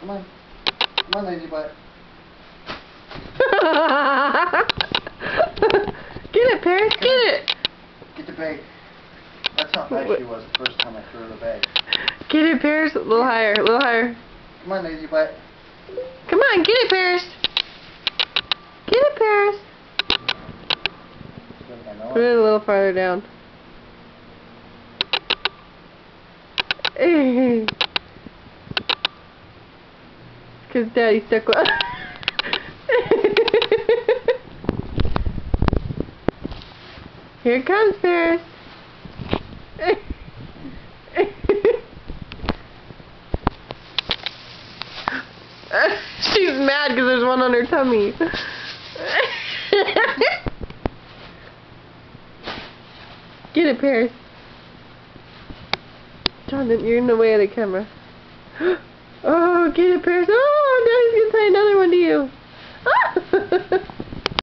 Come on. Come on, lazy butt. Get it, Paris, get it! Get the bag. That's how high she was the first time I threw her the bag. Get it, Paris. A little higher, a little higher. Come on, lazy butt. Come on, get it, Paris. Get it, Paris. Put it a little farther down. Because Daddy stuck with. Here it comes, Paris. She's mad because there's one on her tummy. Get it, Paris. Jonathan, you're in the way of the camera. Oh, get it, Paris. Oh, Daddy's going to tie another one to you.